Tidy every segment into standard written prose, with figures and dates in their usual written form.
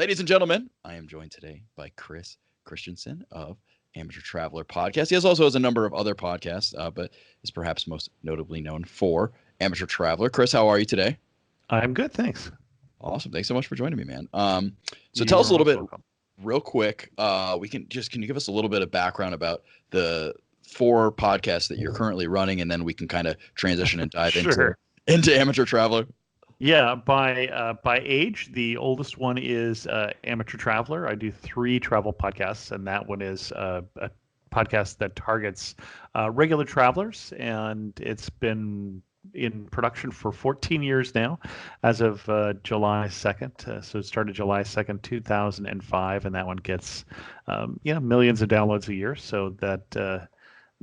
Ladies and gentlemen, I am joined today by Christensen of Amateur Traveler Podcast. He also has a number of other podcasts, but is perhaps most notably known for Amateur Traveler. Chris, how are you today? I'm good, thanks. Awesome. Thanks so much for joining me, man. So You tell us a are little most bit welcome. real quick. Can you give us a little bit of background about the 4 podcasts that you're currently running, and then we can kind of transition and dive Sure. into Amateur Traveler? Yeah, by age, the oldest one is Amateur Traveler. I do 3 travel podcasts, and that one is a podcast that targets regular travelers, and it's been in production for 14 years now, as of July 2nd. So it started July 2nd, 2005, and that one gets millions of downloads a year. So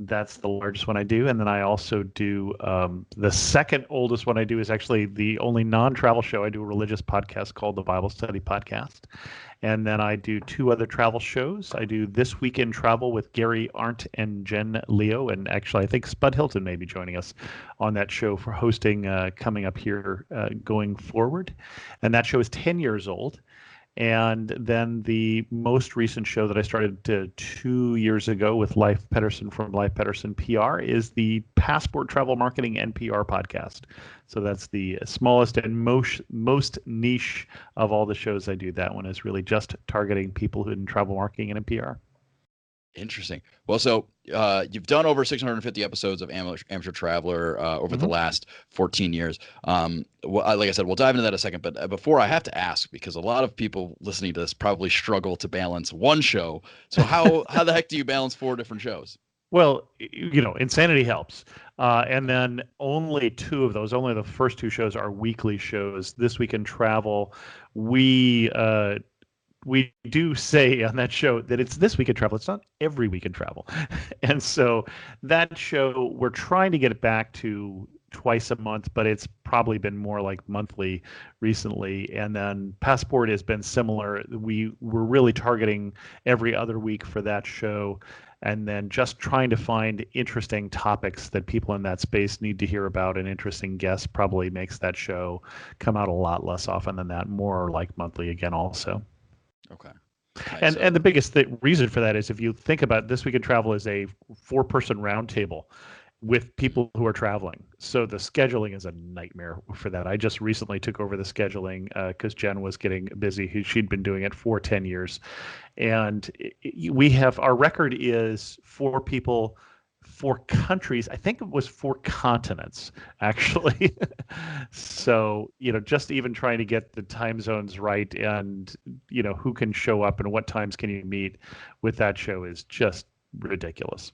that's the largest one I do. And then I also do the second oldest one I do is actually the only non-travel show. I do a religious podcast called the Bible Study Podcast. And then I do 2 other travel shows. I do This Week in Travel with Gary Arndt and Jen Leo. And actually, I think Spud Hilton may be joining us on that show for hosting coming up here going forward. And that show is 10 years old. And then the most recent show that I started 2 years ago with Leif Pedersen from Leif Pedersen PR is the Passport Travel Marketing NPR podcast. So that's the smallest and most niche of all the shows I do. That one is really just targeting people who in travel marketing and NPR. Interesting. Well, so you've done over 650 episodes of Amateur Traveler over the last 14 years. Like I said, we'll dive into that in a second. But before, I have to ask, because a lot of people listening to this probably struggle to balance one show. So how the heck do you balance 4 different shows? Well, insanity helps. And then only 2 of those, only the first 2 shows are weekly shows. This Week in Travel, we do say on that show that it's This Week in Travel. It's not Every Week in Travel. And so that show, we're trying to get it back to twice a month, but it's probably been more like monthly recently. And then Passport has been similar. We're really targeting every other week for that show. And then just trying to find interesting topics that people in that space need to hear about, and interesting guests probably makes that show come out a lot less often than that, more like monthly again also. Okay. Nice. And the biggest reason for that is, if you think about This Week in Travel, is a 4-person roundtable with people who are traveling. So the scheduling is a nightmare for that. I just recently took over the scheduling because Jen was getting busy. She'd been doing it for 10 years. And we have, our record is 4 people, 4 countries. I think it was 4 continents, actually. So, just even trying to get the time zones right, and, who can show up and what times can you meet with that show is just ridiculous.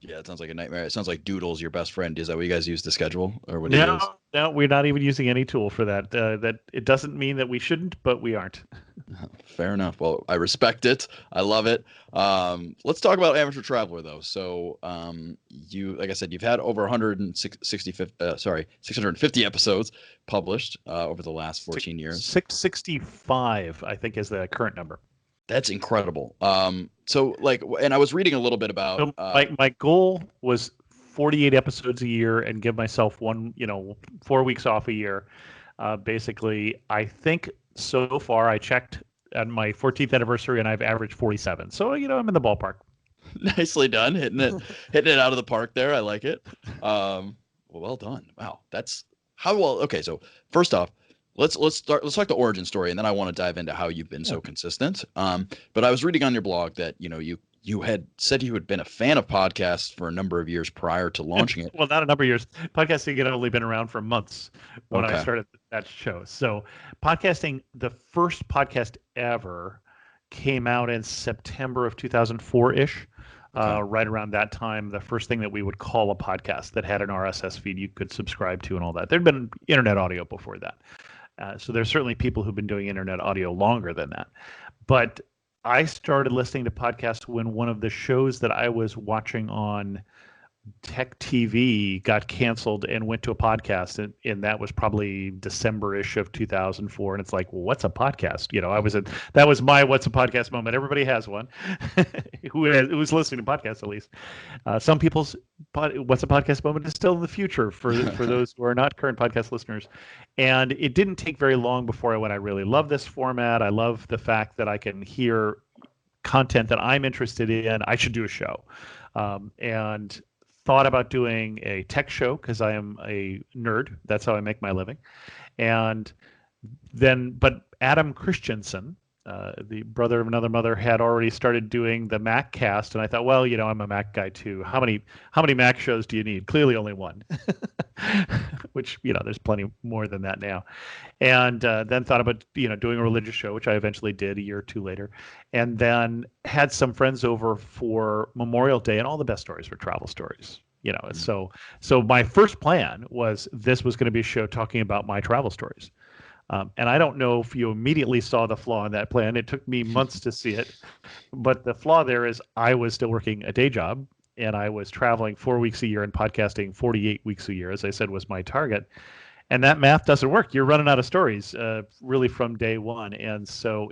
Yeah, it sounds like a nightmare. It sounds like Doodle's your best friend. Is that what you guys use to schedule, or what do you use? No, we're not even using any tool for that. That it doesn't mean that we shouldn't, but we aren't. Fair enough. Well, I respect it. I love it. Let's talk about Amateur Traveler, though. So, like I said, you've had over 650 episodes published over the last 14 years. 665, I think, is the current number. That's incredible. So, and I was reading a little bit about. My goal was 48 episodes a year and give myself 4 weeks off a year. Basically, I think so far I checked at my 14th anniversary and I've averaged 47. So, I'm in the ballpark. Nicely done. Hitting it out of the park there. I like it. Well done. Wow. That's how well. Okay. So first off, let's talk the origin story, and then I want to dive into how you've been so consistent. But I was reading on your blog that, you had said you had been a fan of podcasts for a number of years prior to launching it. Well, not a number of years. Podcasting had only been around for months when I started that show. So podcasting, the first podcast ever came out in September of 2004-ish. Right around that time, the first thing that we would call a podcast that had an RSS feed you could subscribe to and all that. There'd been internet audio before that. So there's certainly people who've been doing internet audio longer than that. But I started listening to podcasts when one of the shows that I was watching on Tech TV got canceled and went to a podcast, and that was probably December-ish of 2004. And it's like, well, what's a podcast? That was my what's a podcast moment. Everybody has one, who's listening to podcasts at least. Some people's what's a podcast moment is still in the future for those who are not current podcast listeners. And it didn't take very long before I went, I really love this format. I love the fact that I can hear content that I'm interested in. I should do a show. And thought about doing a tech show because I am a nerd. That's how I make my living. And but Adam Christensen, the brother of another mother, had already started doing the Mac cast, and I thought, well, I'm a Mac guy too. How many Mac shows do you need? Clearly, only one. Which there's plenty more than that now. And then thought about doing a religious show, which I eventually did a year or two later, and then had some friends over for Memorial Day, and all the best stories were travel stories. So my first plan was this was going to be a show talking about my travel stories. And I don't know if you immediately saw the flaw in that plan. It took me months to see it. But the flaw there is I was still working a day job, and I was traveling 4 weeks a year and podcasting 48 weeks a year, as I said, was my target. And that math doesn't work. You're running out of stories really from day one. And so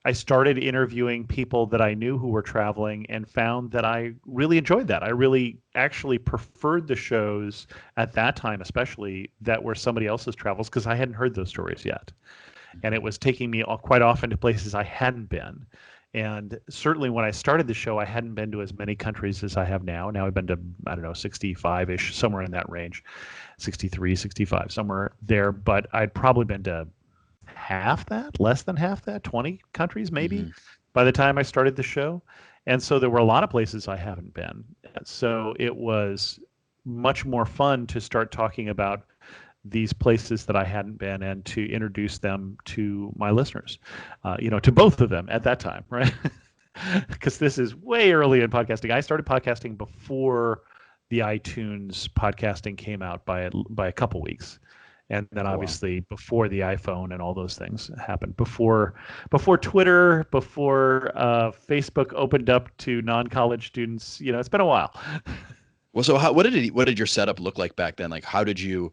I started interviewing people that I knew who were traveling and found that I really enjoyed that. I really actually preferred the shows at that time, especially that were somebody else's travels, because I hadn't heard those stories yet. And it was taking me quite often to places I hadn't been. And certainly when I started the show, I hadn't been to as many countries as I have now. Now I've been to, 65-ish, somewhere in that range, 63, 65, somewhere there. But I'd probably been to half that, less than half that, 20 countries maybe by the time I started the show. And so there were a lot of places I haven't been. So it was much more fun to start talking about these places that I hadn't been and to introduce them to my listeners, to both of them at that time, right? Because this is way early in podcasting. I started podcasting before the iTunes podcasting came out by a couple weeks. And then obviously before the iPhone and all those things happened, before Twitter, before Facebook opened up to non-college students, it's been a while. Well, so what did your setup look like back then? Like, how did you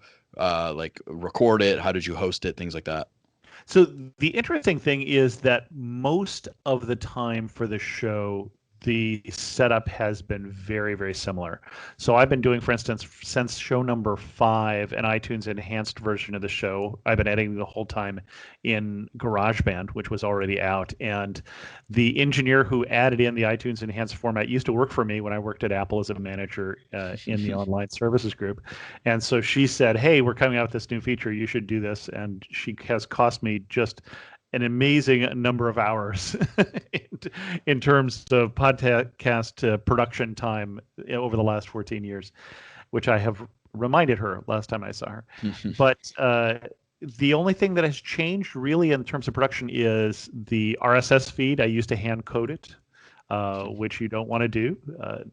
record it? How did you host it? Things like that. So the interesting thing is that most of the time for the show, the setup has been very, very similar. So I've been doing, for instance, since show number 5, an iTunes enhanced version of the show. I've been editing the whole time in GarageBand, which was already out. And the engineer who added in the iTunes enhanced format used to work for me when I worked at Apple as a manager in the online services group. And so she said, hey, we're coming out with this new feature. You should do this. And she has cost me just an amazing number of hours in terms of podcast production time over the last 14 years, which I have reminded her last time I saw her. But the only thing that has changed really in terms of production is the RSS feed. I used to hand code it, which you don't want to do.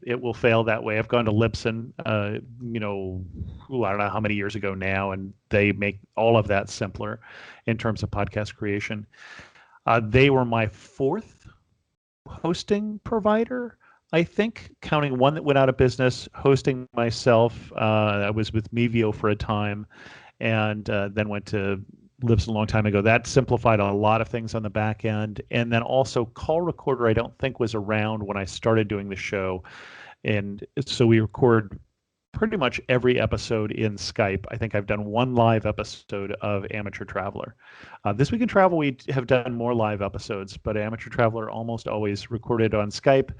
It will fail that way. I've gone to Libsyn, I don't know how many years ago now, and they make all of that simpler in terms of podcast creation. They were my 4th hosting provider, I think, counting one that went out of business, hosting myself. I was with Mevio for a time, and then went to Libsyn a long time ago. That simplified a lot of things on the back end. And then also Call Recorder, I don't think was around when I started doing the show. And so we record pretty much every episode in Skype. I think I've done one live episode of Amateur Traveler. This Week in Travel, we have done more live episodes, but Amateur Traveler almost always recorded on Skype,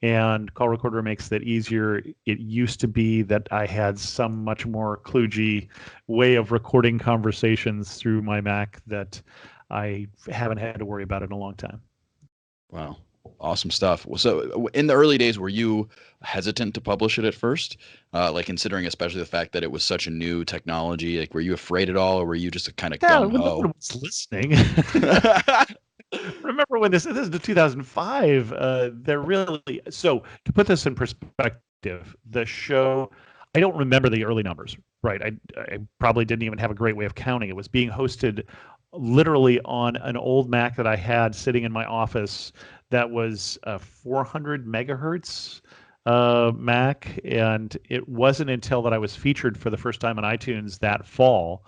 and Call Recorder makes that easier. It used to be that I had some much more kludgy way of recording conversations through my Mac that I haven't had to worry about in a long time. Wow. Awesome stuff. So in the early days, were you hesitant to publish it at first? Like considering especially the fact that it was such a new technology, like were you afraid at all, or were you just kind of gung-ho? No one was listening. Remember when this is the 2005, so to put this in perspective, the show, I don't remember the early numbers, right? I probably didn't even have a great way of counting. It was being hosted literally on an old Mac that I had sitting in my office that was 400 megahertz Mac, and it wasn't until that I was featured for the first time on iTunes that fall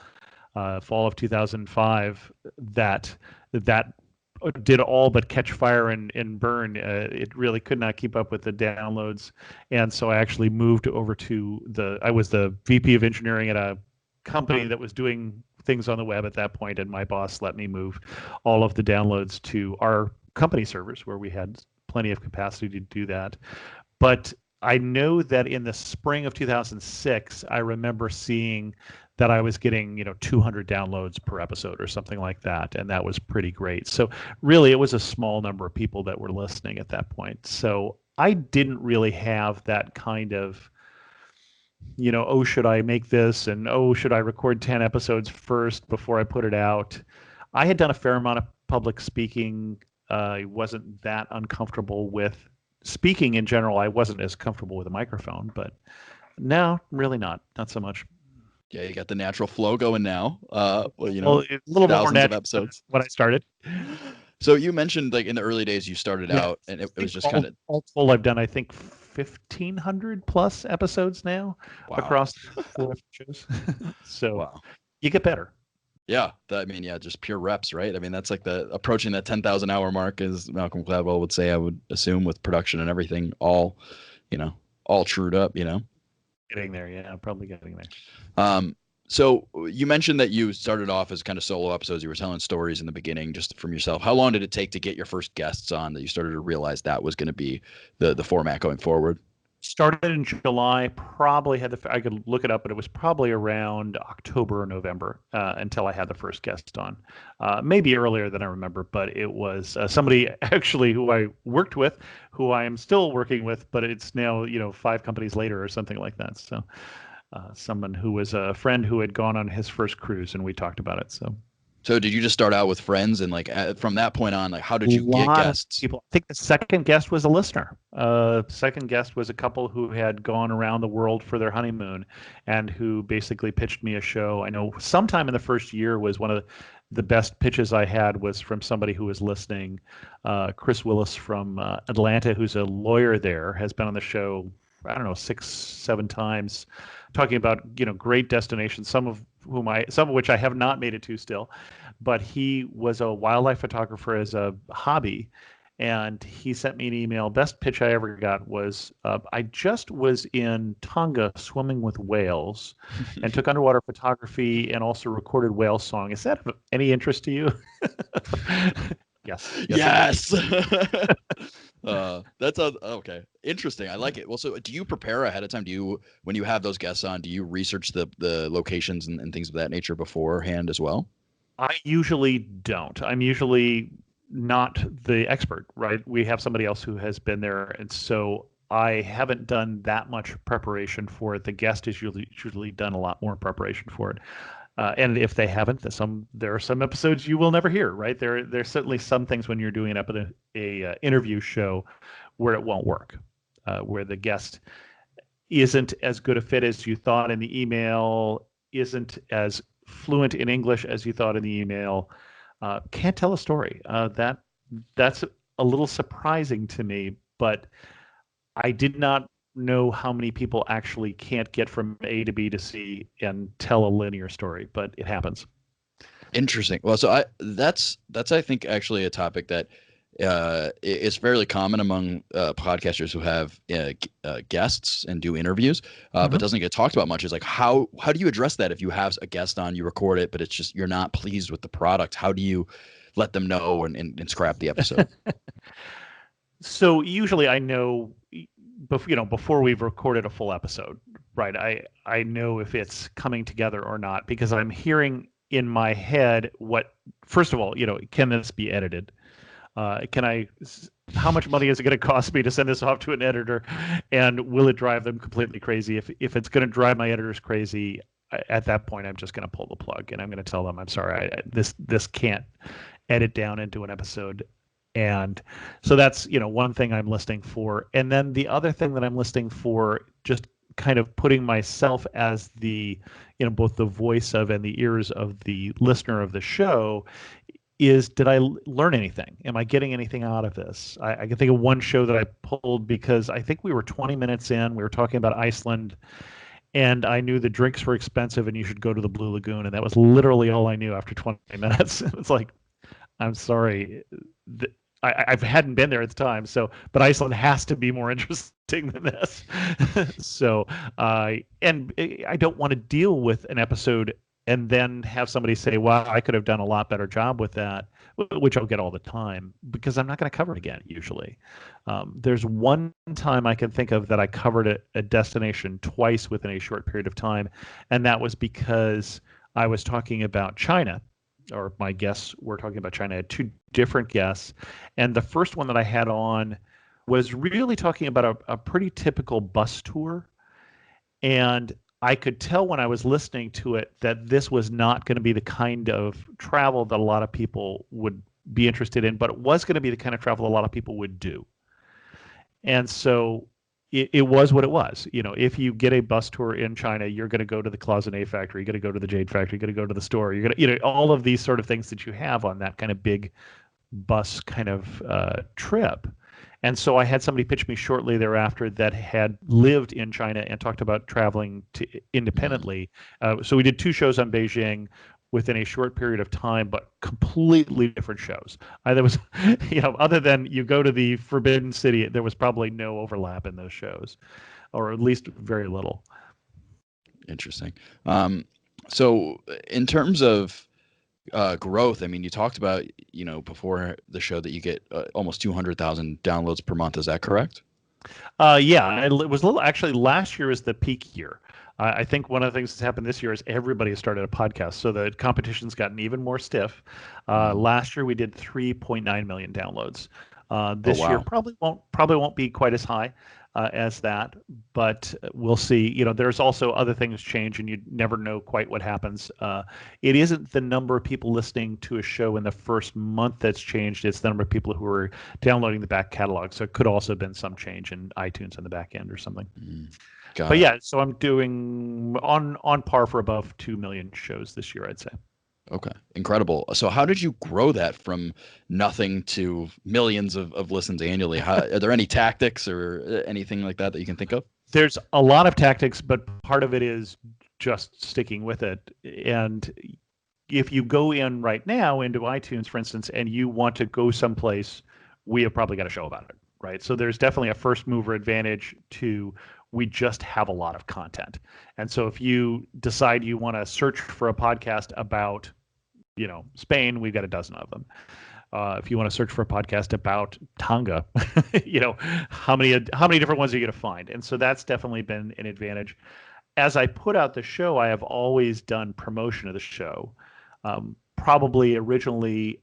of 2005, that did all but catch fire and burn. It really could not keep up with the downloads, and so I actually moved over to I was the VP of engineering at a company that was doing things on the web at that point, and my boss let me move all of the downloads to our company servers where we had plenty of capacity to do that. But I know that in the spring of 2006, I remember seeing that I was getting, 200 downloads per episode or something like that, and that was pretty great. So really, it was a small number of people that were listening at that point. So I didn't really have that kind of, oh, should I make this, and oh, should I record 10 episodes first before I put it out? I had done a fair amount of public speaking. I wasn't that uncomfortable with speaking in general. I wasn't as comfortable with a microphone, but no, really not so much. Yeah, you got the natural flow going now. Well, it's a little more thousands of natural than episodes. when I started. So you mentioned like in the early days you started Yeah, out, and it I was think just kind of all told, I've done, I think, 1,500 plus episodes now wow, across 4 shows. So wow. you get better. Yeah, I mean, yeah, just pure reps, right? I mean, that's like the approaching that 10,000 hour mark, as Malcolm Gladwell would say. I would assume with production and everything, you know, all trued up, Getting there, yeah, probably getting there. So you mentioned that you started off as kind of solo episodes. You were telling stories in the beginning, just from yourself. How long did it take to get your first guests on that you started to realize that was going to be the format going forward? Started in July, probably I could look it up, but it was probably around October or November until I had the first guest on. Maybe earlier than I remember, but it was somebody actually who I worked with, who I am still working with, but it's now, 5 companies later or something like that. So someone who was a friend who had gone on his first cruise, and we talked about it. So did you just start out with friends, and like from that point on, like how A did you get lot of guests? people. I think the second guest was a listener. Second guest was a couple who had gone around the world for their honeymoon, and who basically pitched me a show. I know sometime in the first year was one of the best pitches I had was from somebody who was listening. Chris Willis from Atlanta, who's a lawyer there, has been on the show, I don't know, 6, 7 times, talking about great destinations. Some of which I have not made it to still, but he was a wildlife photographer as a hobby, and he sent me an email. Best pitch I ever got was, I just was in Tonga swimming with whales, and took underwater photography and also recorded whale song. Is that of any interest to you? Yes. Yes. That's okay. Interesting. I like it. Well, so do you prepare ahead of time? When you have those guests on, do you research the locations and things of that nature beforehand as well? I usually don't. I'm usually not the expert, right? We have somebody else who has been there, and so I haven't done that much preparation for it. The guest is usually done a lot more preparation for it. And if they haven't, there are some episodes you will never hear, right? There's certainly some things when you're doing a interview show where it won't work, where the guest isn't as good a fit as you thought in the email, isn't as fluent in English as you thought in the email, can't tell a story. That's a little surprising to me, but I did not know how many people actually can't get from A to B to C and tell a linear story, but it happens. Interesting. Well, so that's I think actually a topic that is fairly common among podcasters who have guests and do interviews, but doesn't get talked about much. Is like how do you address that if you have a guest on, you record it, but it's just you're not pleased with the product? How do you let them know and scrap the episode? So usually I know, before we've recorded a full episode, right? I know if it's coming together or not, because I'm hearing in my head first of all, can this be edited? How much money is it going to cost me to send this off to an editor? And will it drive them completely crazy? If it's going to drive my editors crazy, at that point, I'm just going to pull the plug, and I'm going to tell them, I'm sorry, this can't edit down into an episode. And so that's, one thing I'm listening for. And then the other thing that I'm listening for, just kind of putting myself as both the voice of and the ears of the listener of the show, is, did I learn anything? Am I getting anything out of this? I can think of one show that I pulled because I think we were 20 minutes in. We were talking about Iceland, and I knew the drinks were expensive and you should go to the Blue Lagoon. And that was literally all I knew after 20 minutes. It's like, I'm sorry. I hadn't been there at the time, but Iceland has to be more interesting than this. So, and I don't want to deal with an episode and then have somebody say, "Well, I could have done a lot better job with that," which I'll get all the time because I'm not going to cover it again. Usually, there's one time I can think of that I covered a destination twice within a short period of time, and that was because I was talking about China. Or my guests were talking about China. I had two different guests. And the first one that I had on was really talking about a pretty typical bus tour. And I could tell when I was listening to it that this was not going to be the kind of travel that a lot of people would be interested in, but it was going to be the kind of travel a lot of people would do. And so it was what it was. If you get a bus tour in China, you're going to go to the cloisonné factory, you're going to go to the jade factory, you're going to go to the store, you're going to, all of these sort of things that you have on that kind of big bus kind of trip. And so I had somebody pitch me shortly thereafter that had lived in China and talked about traveling independently. So we did two shows on Beijing within a short period of time, but completely different shows. There was, other than you go to the Forbidden City, there was probably no overlap in those shows, or at least very little. Interesting. So in terms of growth, I mean, you talked about, before the show that you get almost 200,000 downloads per month. Is that correct? Yeah, it was a little. Actually, last year was the peak year. I think one of the things that's happened this year is everybody has started a podcast, so the competition's gotten even more stiff. Last year we did 3.9 million downloads. This year probably won't be quite as high as that, but we'll see. There's also other things change, and you never know quite what happens. It isn't the number of people listening to a show in the first month that's changed; it's the number of people who are downloading the back catalog. So it could also have been some change in iTunes on the back end or something. But yeah, so I'm doing on par for above 2 million shows this year, I'd say. Okay, incredible. So how did you grow that from nothing to millions of listens annually? Are there any tactics or anything like that you can think of? There's a lot of tactics, but part of it is just sticking with it. And if you go in right now into iTunes, for instance, and you want to go someplace, we have probably got a show about it, right? So there's definitely a first mover advantage we just have a lot of content. And so if you decide you want to search for a podcast about, Spain, we've got a dozen of them. If you want to search for a podcast about Tonga, how many different ones are you going to find? And so that's definitely been an advantage. As I put out the show, I have always done promotion of the show. Probably originally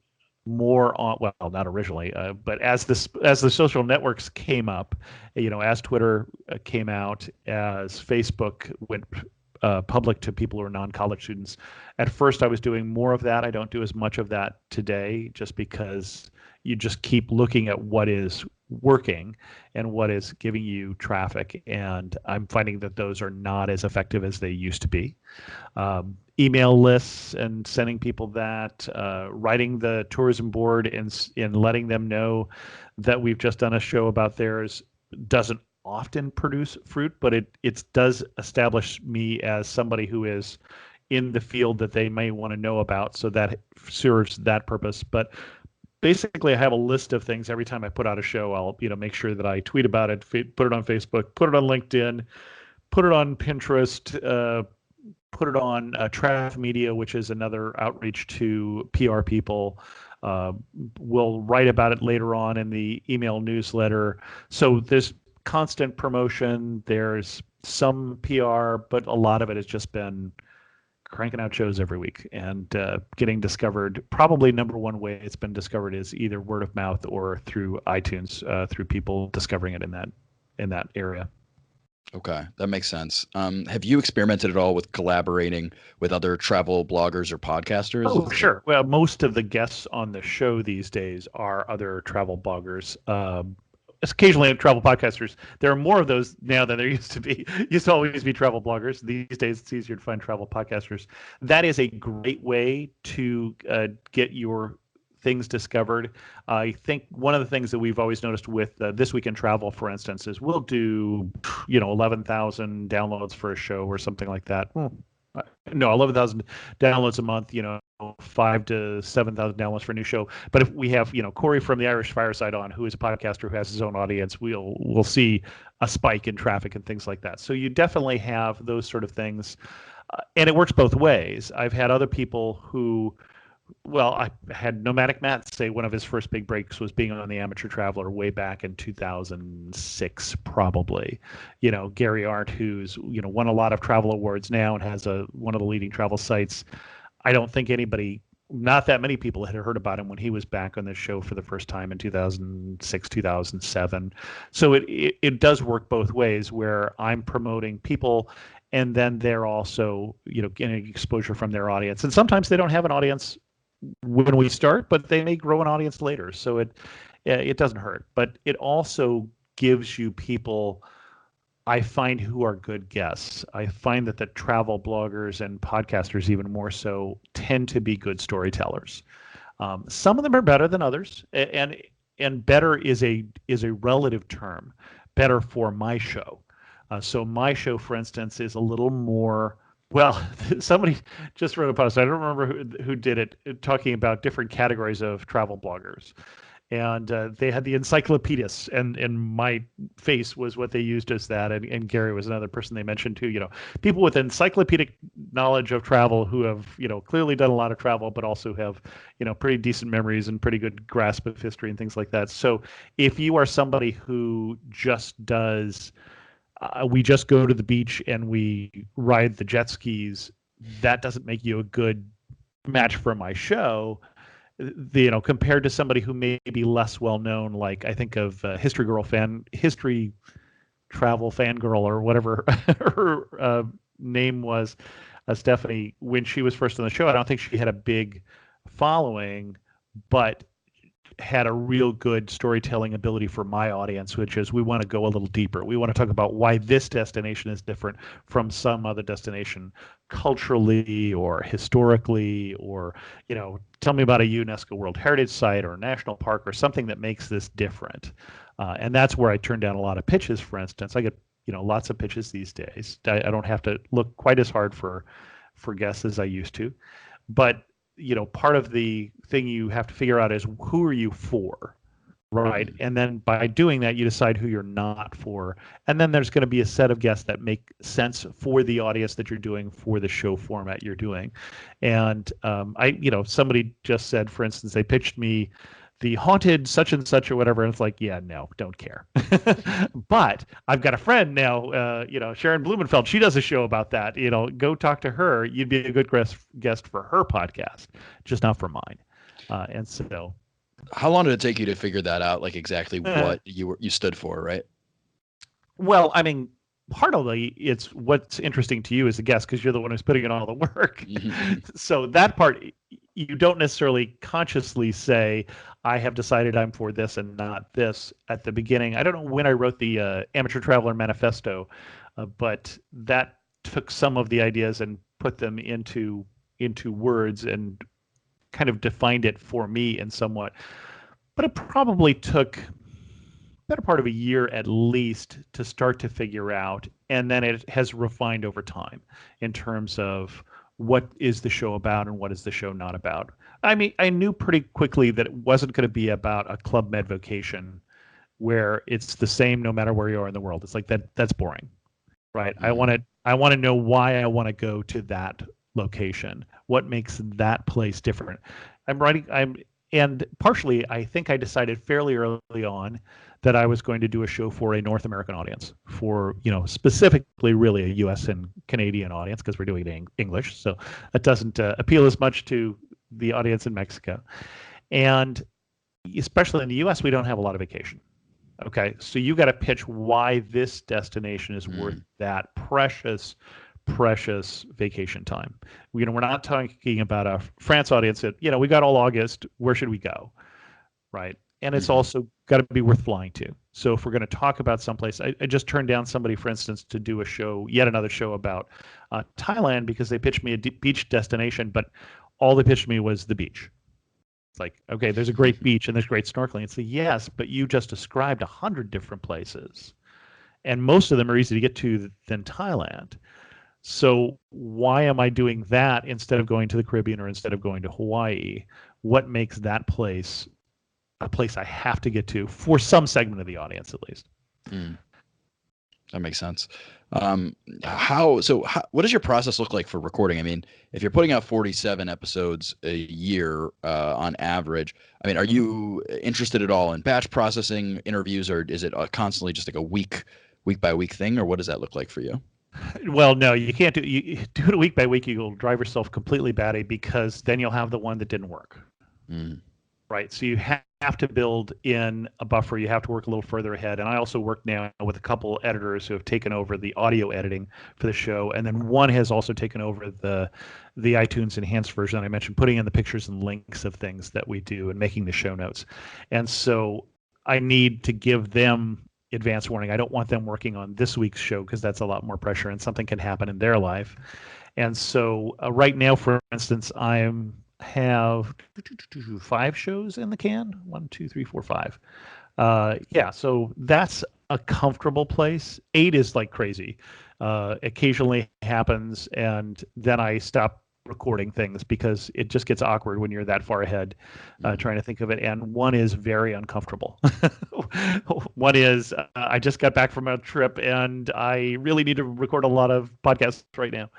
more on, well, not originally, but as the social networks came up, as Twitter came out, as Facebook went public to people who are non-college students. At first, I was doing more of that. I don't do as much of that today, just because you just keep looking at what is working and what is giving you traffic, and I'm finding that those are not as effective as they used to be. Email lists and sending people that, writing the tourism board and letting them know that we've just done a show about theirs doesn't often produce fruit, but it does establish me as somebody who is in the field that they may want to know about, so that serves that purpose. But basically, I have a list of things. Every time I put out a show, I'll make sure that I tweet about it, put it on Facebook, put it on LinkedIn, put it on Pinterest, put it on Trav Media, which is another outreach to PR people. We'll write about it later on in the email newsletter. So there's constant promotion. There's some PR, but a lot of it has just been cranking out shows every week and getting discovered. Probably number one way it's been discovered is either word of mouth or through iTunes, through people discovering it in that area. Okay, that makes sense. Have you experimented at all with collaborating with other travel bloggers or podcasters? Oh, sure. Well, most of the guests on the show these days are other travel bloggers. Occasionally travel podcasters. There are more of those now than there used to be. Used to always be travel bloggers. These days it's easier to find travel podcasters. That is a great way to get your things discovered. I think one of the things that we've always noticed with This Week in Travel, for instance, is we'll do, 11,000 downloads for a show or something like that. No, 11,000 downloads a month, 5 to 7,000 downloads for a new show. But if we have, Corey from the Irish Fireside on, who is a podcaster who has his own audience, we'll see a spike in traffic and things like that. So you definitely have those sort of things. And it works both ways. I've had other people who, well, I had Nomadic Matt say one of his first big breaks was being on the Amateur Traveler way back in 2006, probably. Gary Arndt, who's won a lot of travel awards now and has one of the leading travel sites. I don't think not that many people had heard about him when he was back on this show for the first time in 2006, 2007. So it does work both ways, where I'm promoting people, and then they're also getting exposure from their audience. And sometimes they don't have an audience when we start, but they may grow an audience later. So it doesn't hurt, but it also gives you people, I find, who are good guests. I find that the travel bloggers and podcasters, even more so, tend to be good storytellers. Some of them are better than others, and better is a relative term. Better for my show. So my show, for instance, is a little more. Well, somebody just wrote a post. I don't remember who did it, talking about different categories of travel bloggers. And they had the encyclopedists, and my face was what they used as that. And Gary was another person they mentioned too. People with encyclopedic knowledge of travel who have, clearly done a lot of travel, but also have, pretty decent memories and pretty good grasp of history and things like that. So if you are somebody who just does, we just go to the beach and we ride the jet skis, that doesn't make you a good match for my show. Compared to somebody who may be less well known, like I think of History Travel Fangirl, or whatever her name was, Stephanie, when she was first on the show. I don't think she had a big following, but had a real good storytelling ability for my audience, which is, we want to go a little deeper. We want to talk about why this destination is different from some other destination, culturally or historically, or, tell me about a UNESCO World Heritage Site or a national park or something that makes this different. And that's where I turn down a lot of pitches, for instance. I get, lots of pitches these days. I don't have to look quite as hard for guests as I used to. But part of the thing you have to figure out is, who are you for, right? And then by doing that, you decide who you're not for. And then there's going to be a set of guests that make sense for the audience that you're doing, for the show format you're doing. And somebody just said, for instance, they pitched me the haunted such and such or whatever, and it's like, yeah, no, don't care. But I've got a friend now, Sharon Blumenfeld. She does a show about that. Go talk to her. You'd be a good guest for her podcast, just not for mine. And so, how long did it take you to figure that out? Like, exactly what you stood for, right? Well, I mean, partly it's what's interesting to you as a guest, because you're the one who's putting in all the work. So that part, you don't necessarily consciously say, I have decided I'm for this and not this at the beginning. I don't know when I wrote the Amateur Traveler Manifesto, but that took some of the ideas and put them into words and kind of defined it for me in somewhat. But it probably took better part of a year at least to start to figure out, and then it has refined over time in terms of what is the show about and what is the show not about. I mean, I knew pretty quickly that it wasn't going to be about a Club Med vacation where it's the same no matter where you are in the world. It's like that's boring, right? Mm-hmm. I want to know why I want to go to that location. What makes that place different? And partially, I think I decided fairly early on that I was going to do a show for a North American audience, for, specifically really a U.S. and Canadian audience, because we're doing it in English. So that doesn't appeal as much to the audience in Mexico. And especially in the U.S., we don't have a lot of vacation. Okay, so you got to pitch why this destination is worth that precious vacation time. We're not talking about a France audience that, we got all August, where should we go? Right. And it's also got to be worth flying to. So if we're going to talk about someplace, I just turned down somebody, for instance, to do yet another show about Thailand, because they pitched me a beach destination, but all they pitched me was the beach. like, okay, there's a great beach and there's great snorkeling. It's like, yes, but you just described 100 different places, and most of them are easy to get to than Thailand. So why am I doing that instead of going to the Caribbean or instead of going to Hawaii? What makes that place a place I have to get to for some segment of the audience, at least? Mm, that makes sense. What does your process look like for recording? I mean, if you're putting out 47 episodes a year on average, I mean, are you interested at all in batch processing interviews, or is it constantly just like a week by week thing, or what does that look like for you? Well, no, you can't do it week by week. You'll drive yourself completely batty because then you'll have the one that didn't work. Mm. Right. So you have to build in a buffer. You have to work a little further ahead. And I also work now with a couple editors who have taken over the audio editing for the show. And then one has also taken over the iTunes enhanced version I mentioned, putting in the pictures and links of things that we do and making the show notes. And so I need to give them advance warning. I don't want them working on this week's show because that's a lot more pressure and something can happen in their life. And so right now, for instance, have 5 shows in the can. 1, 2, 3, 4, 5. Yeah, so that's a comfortable place. 8 is like crazy. Occasionally happens, and then I stop recording things because it just gets awkward when you're that far ahead trying to think of it. And 1 is very uncomfortable. 1 is I just got back from a trip and I really need to record a lot of podcasts right now.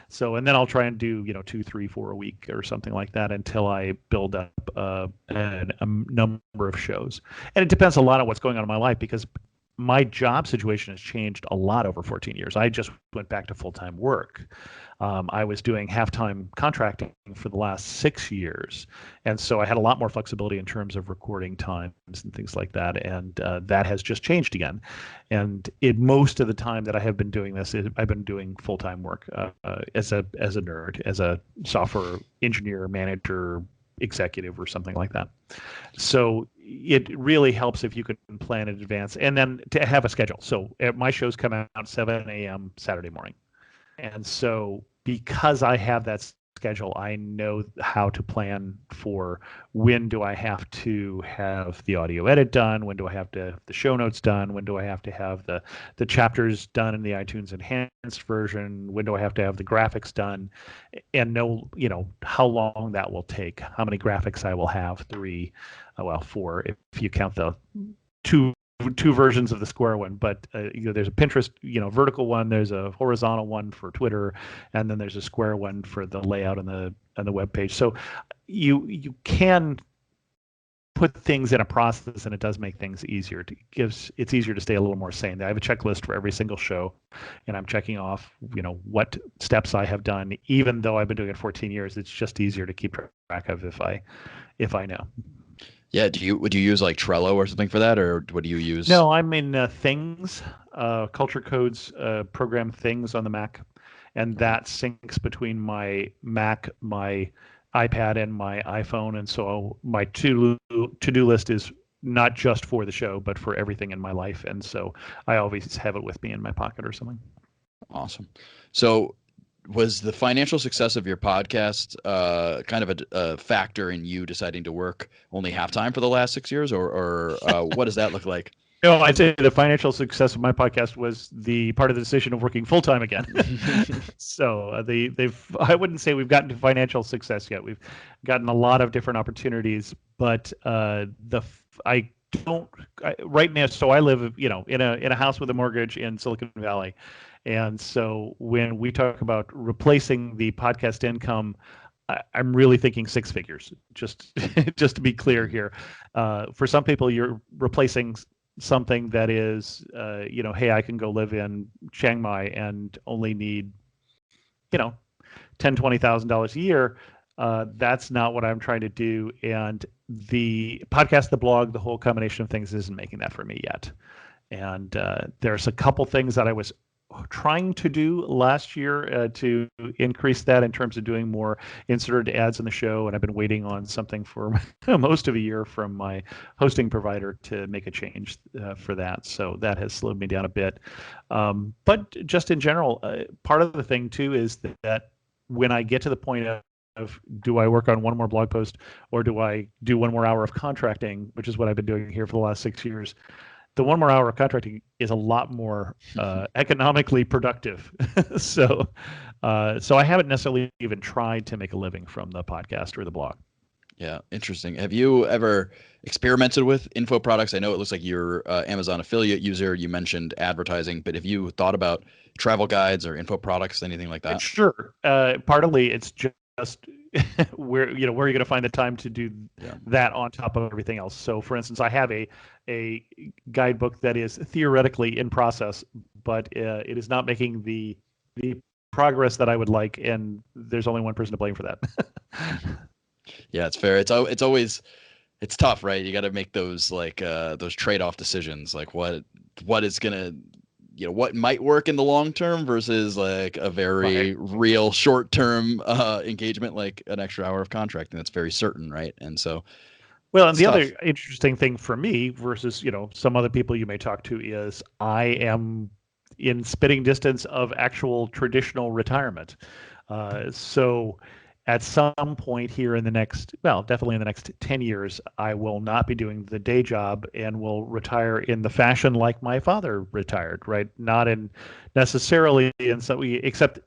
So, and then I'll try and do, 2, 3, 4 a week or something like that until I build up a number of shows. And it depends a lot on what's going on in my life because my job situation has changed a lot over 14 years. I just went back to full-time work. I was doing half-time contracting for the last 6 years. And so I had a lot more flexibility in terms of recording times and things like that. And that has just changed again. And most of the time that I have been doing this, I've been doing full-time work as a nerd, as a software engineer, manager, executive, or something like that. So it really helps if you can plan in advance and then to have a schedule. So my shows come out 7 a.m. Saturday morning. And so because I have that schedule, I know how to plan for when do I have to have the audio edit done, when do I have to have the show notes done, when do I have to have the chapters done in the iTunes enhanced version, when do I have to have the graphics done, and know, how long that will take, how many graphics I will have, 3, 4 if you count the two versions of the square one, but there's a Pinterest vertical one, there's a horizontal one for Twitter, and then there's a square one for the layout on the web page. So you can put things in a process, and it does make things easier. It's easier to stay a little more sane. I have a checklist for every single show, and I'm checking off what steps I have done. Even though I've been doing it 14 years, it's just easier to keep track of if I know. Yeah. Would you use like Trello or something for that, or what do you use? No, I'm in Things, Culture Codes program Things on the Mac, and that syncs between my Mac, my iPad, and my iPhone. And so my to-do list is not just for the show, but for everything in my life. And so I always have it with me in my pocket or something. Awesome. So was the financial success of your podcast kind of a factor in you deciding to work only half-time for the last 6 years, or what does that look like? No, I'd say the financial success of my podcast was the part of the decision of working full time again. So I wouldn't say we've gotten to financial success yet. We've gotten a lot of different opportunities, but I don't right now. So I live, in a house with a mortgage in Silicon Valley, and so when we talk about replacing the podcast income, I'm really thinking 6 figures. Just to be clear here, for some people, you're replacing something that is, hey, I can go live in Chiang Mai and only need, $10,000-$20,000 a year. That's not what I'm trying to do. And the podcast, the blog, the whole combination of things isn't making that for me yet. And there's a couple things that I was trying to do last year to increase that in terms of doing more inserted ads in the show, and I've been waiting on something for most of a year from my hosting provider to make a change for that. So that has slowed me down a bit. But just in general, part of the thing too is that when I get to the point do I work on one more blog post or do I do one more hour of contracting, which is what I've been doing here for the last 6 years. The one more hour of contracting is a lot more economically productive. so, so I haven't necessarily even tried to make a living from the podcast or the blog. Yeah, interesting. Have you ever experimented with info products? I know it looks like you're Amazon affiliate user. You mentioned advertising, but have you thought about travel guides or info products, anything like that? Sure. Partly it's just where are you going to find the time to do that on top of everything else. So for instance, I have a guidebook that is theoretically in process, but it is not making the progress that I would like, and there's only one person to blame for that. Yeah, it's fair. It's always it's tough, right? You got to make those those trade-off decisions, like what is gonna what might work in the long term versus like a very real short-term engagement, like an extra hour of contracting that's very certain, right? And so, well, and the tough. other interesting thing for me versus some other people you may talk to is I am in spitting distance of actual traditional retirement. So at some point here in the next, well, definitely in the next 10 years, I will not be doing the day job and will retire in the fashion like my father retired, right? Not in necessarily in some way, except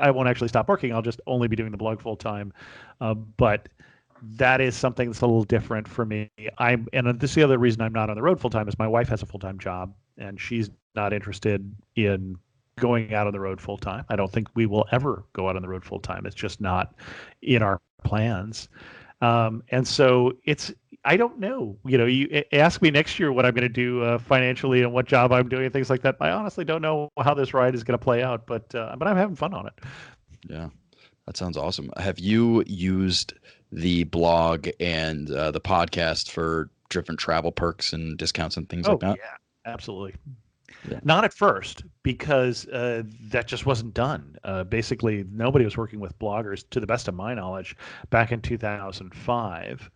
I won't actually stop working. I'll just only be doing the blog full time. But that is something that's a little different for me. And this is the other reason I'm not on the road full time is my wife has a full time job and she's not interested in going out on the road full time. I don't think we will ever go out on the road full time. It's just not in our plans. And so I don't know. You ask me next year what I'm going to do financially and what job I'm doing and things like that. I honestly don't know how this ride is going to play out, but I'm having fun on it. Yeah, that sounds awesome. Have you used the blog and the podcast for different travel perks and discounts and things like that? Yeah, absolutely. Yeah. Not at first, because that just wasn't done. Basically, nobody was working with bloggers, to the best of my knowledge, back in 2005.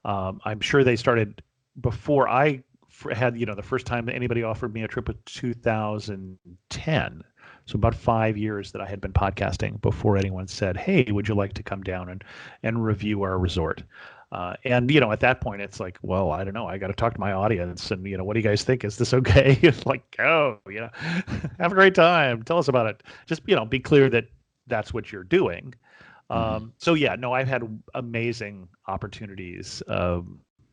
I'm sure they started before I had, the first time that anybody offered me a trip was 2010. So about 5 years that I had been podcasting before anyone said, "Hey, would you like to come down and review our resort?" And at that point, it's like, well, I don't know. I got to talk to my audience, and what do you guys think? Is this okay? It's like, go, have a great time. Tell us about it. Just be clear that that's what you're doing. So yeah, no, I've had amazing opportunities.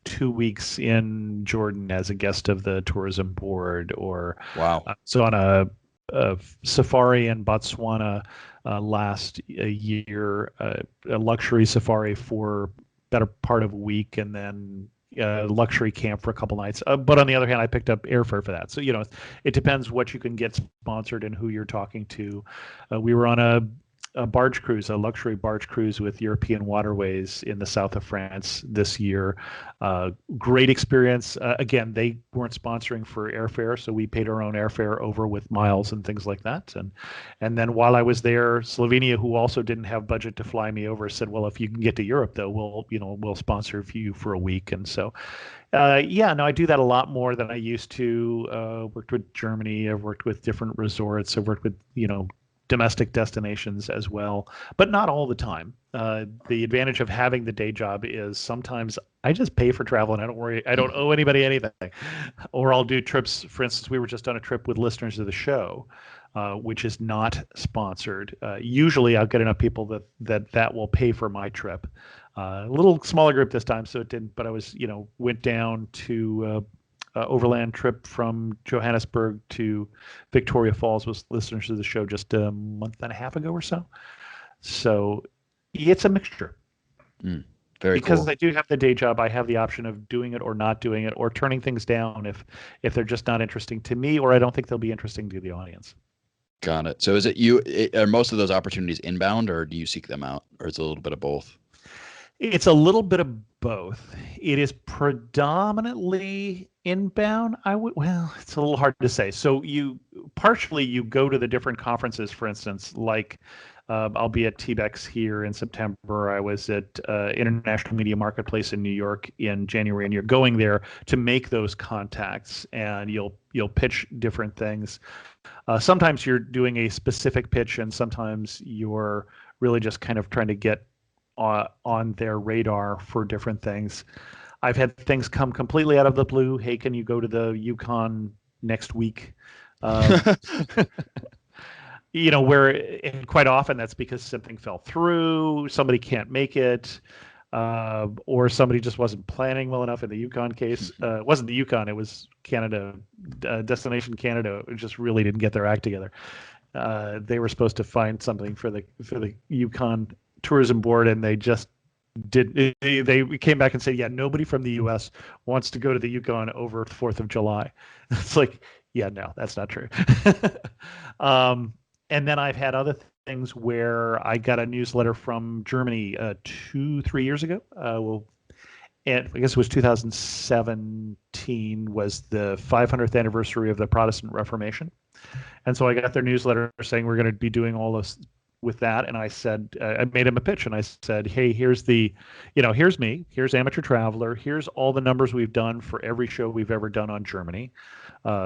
2 weeks in Jordan as a guest of the tourism board, or wow. So on a safari in Botswana last year, a luxury safari for better part of a week, and then luxury camp for a couple nights. But on the other hand, I picked up airfare for that. So it depends what you can get sponsored and who you're talking to. We were on a barge cruise, a luxury barge cruise with European Waterways in the south of France this year. Great experience. Again, they weren't sponsoring for airfare, so we paid our own airfare over with miles and things like that. And then while I was there, Slovenia, who also didn't have budget to fly me over, said, "Well, if you can get to Europe, though, we'll sponsor you for a week." And so, yeah, no, I do that a lot more than I used to. Worked with Germany. I've worked with different resorts. I've worked with domestic destinations as well, but not all the time. The advantage of having the day job is sometimes I just pay for travel and I don't worry. I don't owe anybody anything. Or I'll do trips. For instance, we were just on a trip with listeners of the show, which is not sponsored. Usually I'll get enough people that will pay for my trip. A little smaller group this time, so it didn't, but I was, went down to overland trip from Johannesburg to Victoria Falls with listeners to the show just a month and a half ago or so. So it's a mixture. Very because cool. I do have the day job, I have the option of doing it or not doing it, or turning things down if they're just not interesting to me, or I don't think they'll be interesting to the audience. Got it. So is it are most of those opportunities inbound, or do you seek them out, or is it a little bit of both? It's a little bit of both. It is predominantly inbound. Well, it's a little hard to say. So you go to the different conferences, for instance, like I'll be at TBEX here in September. I was at International Media Marketplace in New York in January, and you're going there to make those contacts, and you'll pitch different things. Sometimes you're doing a specific pitch, and sometimes you're really just kind of trying to get on their radar for different things. I've had things come completely out of the blue. Hey, can you go to the Yukon next week? Um, where and quite often that's because something fell through, somebody can't make it, or somebody just wasn't planning well enough. In the Yukon case, it wasn't the Yukon, it was Canada, Destination Canada. It just really didn't get their act together. They were supposed to find something for the Yukon Tourism Board, and they just did. They came back and said, yeah, nobody from the U.S. wants to go to the Yukon over 4th of July. It's like, yeah, no, that's not true. um, and then I've had other things where I got a newsletter from Germany 2-3 years ago. And I guess it was 2017 was the 500th anniversary of the Protestant Reformation. And so I got their newsletter saying we're going to be doing all this with that. And I said, I made him a pitch and I said, hey, here's here's me, here's Amateur Traveler, here's all the numbers we've done for every show we've ever done on Germany.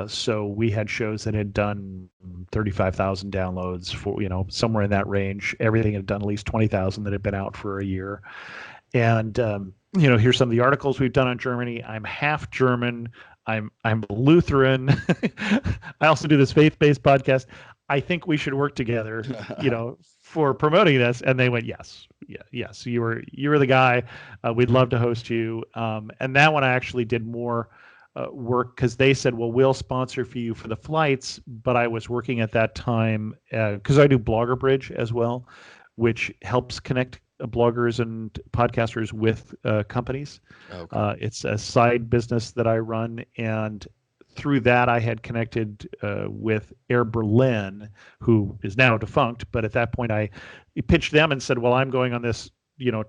So we had shows that had done 35,000 downloads for, somewhere in that range. Everything had done at least 20,000 that had been out for a year. And, here's some of the articles we've done on Germany. I'm half German. I'm Lutheran. I also do this faith-based podcast. I think we should work together, for promoting this. And they went, yes, yes. You were the guy. We'd love to host you. And that one I actually did more work because they said, well, we'll sponsor for you for the flights. But I was working at that time because I do Blogger Bridge as well, which helps connect bloggers and podcasters with companies. Okay. It's a side business that I run, and through that I had connected with Air Berlin, who is now defunct, but at that point I pitched them and said, well, I'm going on this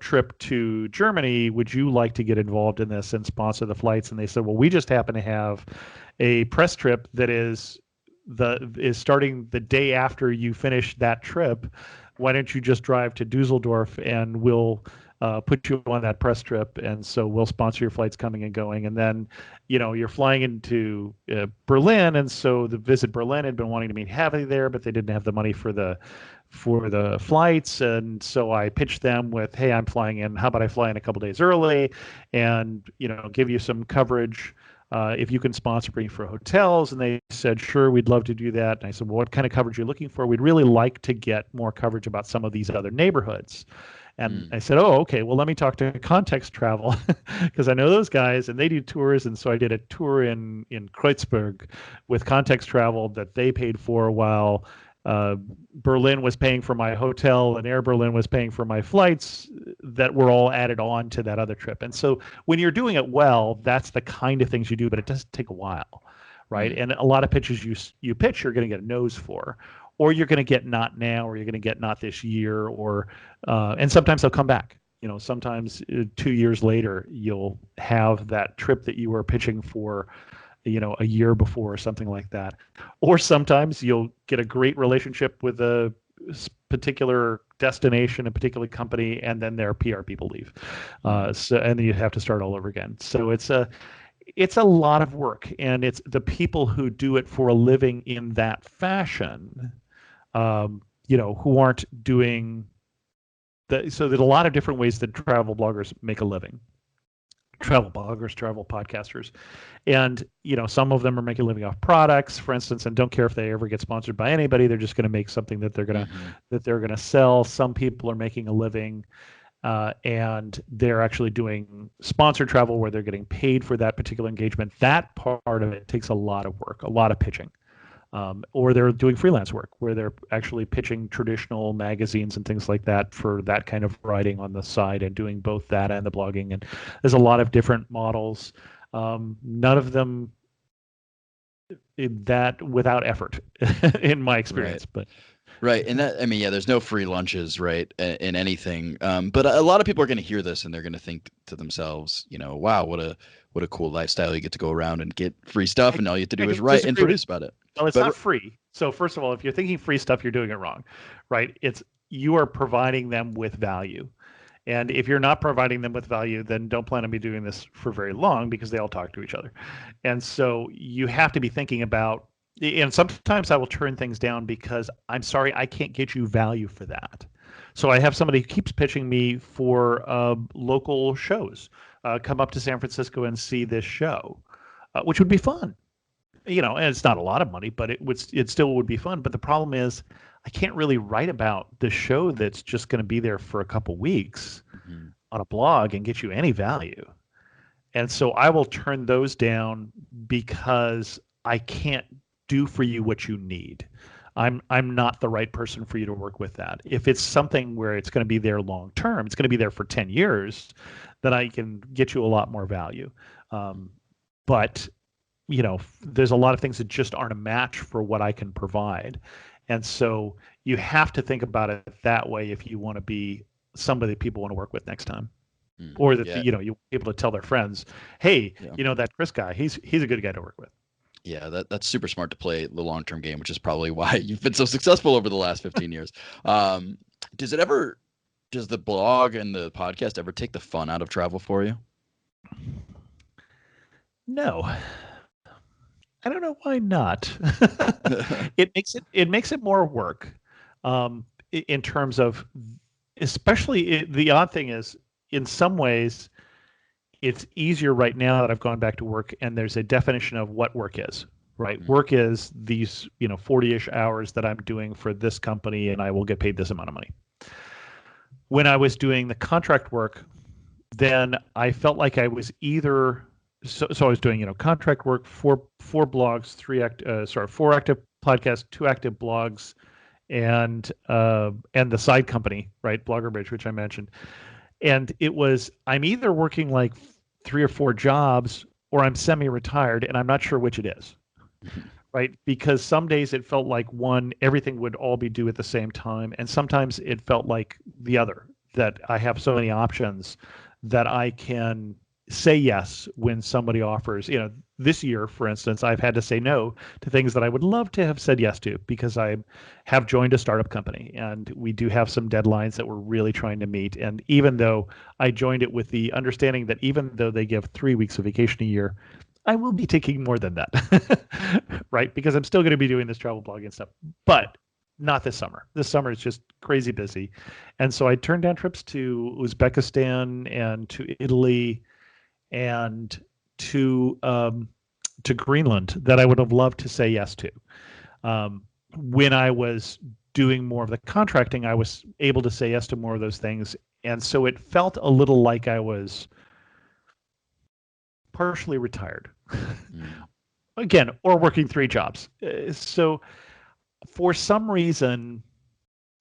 trip to Germany. Would you like to get involved in this and sponsor the flights? And they said, well, we just happen to have a press trip that is starting the day after you finish that trip. Why don't you just drive to Dusseldorf and we'll put you on that press trip, and so we'll sponsor your flights coming and going. And then, you're flying into Berlin, and so the Visit Berlin had been wanting to meet Havy there, but they didn't have the money for the flights, and so I pitched them with, hey, I'm flying in. How about I fly in a couple days early, and give you some coverage. If you can sponsor me for hotels. And they said, sure, we'd love to do that. And I said, well, what kind of coverage are you looking for? We'd really like to get more coverage about some of these other neighborhoods. And I said, oh, okay, well, let me talk to Context Travel because I know those guys and they do tours. And so I did a tour in Kreuzberg with Context Travel that they paid for while Berlin was paying for my hotel and Air Berlin was paying for my flights that were all added on to that other trip. And so when you're doing it well, that's the kind of things you do, but it does take a while, right? And a lot of pitches you pitch, you're going to get a nose for, or you're going to get not now, or you're going to get not this year, or and sometimes they'll come back. Sometimes 2 years later, you'll have that trip that you were pitching for a year before or something like that. Or sometimes you'll get a great relationship with a particular destination, a particular company, and then their PR people leave. And then you have to start all over again. So it's a lot of work, and it's the people who do it for a living in that fashion, who aren't doing so there's a lot of different ways that travel bloggers make a living. Travel bloggers, travel podcasters, and some of them are making a living off products, for instance, and don't care if they ever get sponsored by anybody. They're just going to make something that they're going to sell. Some people are making a living, and they're actually doing sponsored travel where they're getting paid for that particular engagement. That part of it takes a lot of work, a lot of pitching. Or they're doing freelance work where they're actually pitching traditional magazines and things like that for that kind of writing on the side and doing both that and the blogging. And there's a lot of different models. None of them that without effort in my experience. Right. And that, there's no free lunches, right, in anything. But a lot of people are going to hear this and they're going to think to themselves, wow, what a cool lifestyle. You get to go around and get free stuff and all you have to do is write and produce about it. Well, it's not free. So first of all, if you're thinking free stuff, you're doing it wrong, right? You are providing them with value. And if you're not providing them with value, then don't plan on me doing this for very long because they all talk to each other. And so you have to be thinking about, and sometimes I will turn things down because I'm sorry, I can't get you value for that. So I have somebody who keeps pitching me for local shows. Come up to San Francisco and see this show, which would be fun. And it's not a lot of money, but it still would be fun. But the problem is, I can't really write about the show that's just going to be there for a couple weeks Mm-hmm. on a blog and get you any value. And so I will turn those down because I can't do for you what you need. I'm not the right person for you to work with that. If it's something where it's going to be there long term, it's going to be there for 10 years, then I can get you a lot more value. But there's a lot of things that just aren't a match for what I can provide. And so you have to think about it that way if you want to be somebody that people want to work with next time. Or that you're able to tell their friends, hey, that Chris guy, he's a good guy to work with. Yeah, that's super smart to play the long-term game, which is probably why you've been so successful over the last 15 years. Does the blog and the podcast ever take the fun out of travel for you? No. I don't know why not. It makes it more work, in terms of, especially the odd thing is, in some ways, it's easier right now that I've gone back to work and there's a definition of what work is. Right, work is these 40-ish hours that I'm doing for this company, and I will get paid this amount of money. When I was doing the contract work, then I felt like I was either. So I was doing, contract work, four blogs, four active podcasts, 2 active blogs, and the side company, right, Bloggerbridge, which I mentioned. And it was, I'm either working like 3 or 4 jobs, or I'm semi-retired, and I'm not sure which it is, right? Because some days it felt like everything would all be due at the same time, and sometimes it felt like the other, that I have so many options that I can say yes when somebody offers. This year, for instance, I've had to say no to things that I would love to have said yes to, because I have joined a startup company and we do have some deadlines that we're really trying to meet. And even though I joined it with the understanding that even though they give 3 weeks of vacation a year, I will be taking more than that, right? Because I'm still going to be doing this travel blogging stuff, but not this summer. This summer is just crazy busy. And so I turned down trips to Uzbekistan and to Italy and to Greenland that I would have loved to say yes to. When I was doing more of the contracting, I was able to say yes to more of those things. And so it felt a little like I was partially retired. Again, or working 3 jobs. So for some reason,